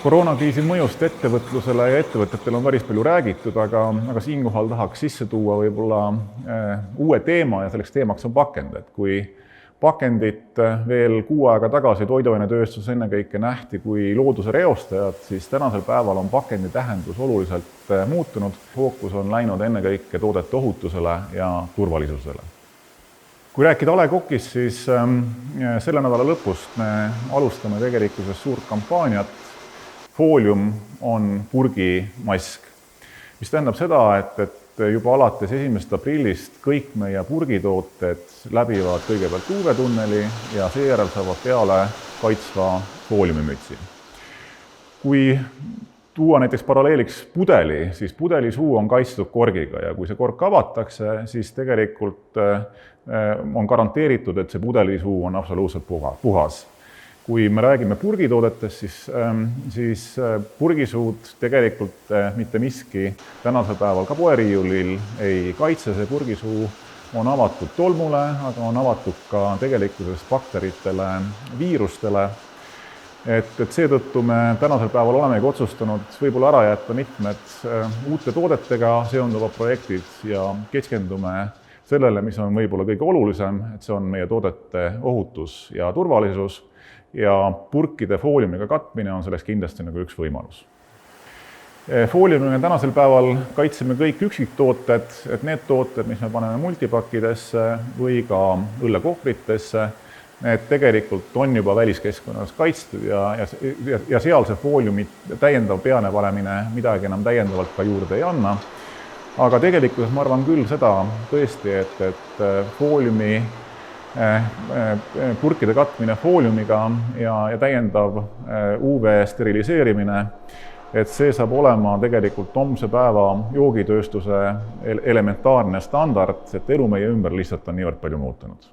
Koroonakriisi mõjust ettevõtlusele ja ettevõtetele on päris palju räägitud, aga siinkohal tahaks sisse tuua võib-olla uue teema ja selleks teemaks on pakend. Et kui pakendit veel 6 aega tagasi toiduainetööstus ennekõike nähti kui looduse reostajad, siis tänasel päeval on pakendi tähendus oluliselt muutunud. Fookus on läinud ennekõike toodete ohutusele ja turvalisusele. Kui rääkida A. Le Coq'ist, siis selle nädala lõpust me alustame tegelikkuses suurt kampaaniat. Foolium on purgimask, mis tähendab seda, et juba alates 1. aprillist kõik meie purgitooted läbivad kõigepealt UV-tunneli ja seejärel saavad peale kaitsva fooliumimütsi. Kui tuua näiteks paralleeliks pudeli, siis pudelisuu on kaitstud korgiga ja kui see kork avatakse, siis tegelikult on garanteeritud, et see pudelisuu on absoluutselt puhas. Kui me räägime purgitoodetest, siis purgisuud tegelikult mitte miski tänasel päeval ka poeriiulil ei kaitse. See purgisuu on avatud tolmule, aga on avatud ka tegelikkuses bakteritele, viirustele. Et seetõttu me tänasel päeval olemegi otsustanud võib-olla ära jätta mitmed uute toodetega seonduvad projektid ja keskendume sellele, mis on võib-olla kõige olulisem, et see on meie toodete ohutus ja turvalisus. Ja purkide fooliumiga katmine on selleks kindlasti nagu üks võimalus. Fooliumiga tänasel päeval kaitseme kõik üksiktooted, et need tooted, mis me paneme multipakkidesse või ka õllekohvritesse, need tegelikult on juba väliskeskkonnas kaitstud ja seal see fooliumi täiendav peale panemine midagi enam täiendavalt ka juurde ei anna. Aga tegelikult ma arvan küll seda tõesti, et fooliumi purkide katmine fooliumiga ja täiendav UV steriliseerimine, et see saab olema tegelikult homse päeva joogitööstuse elementaarne standard, et elu meie ümber lihtsalt on niivõrd palju muutunud.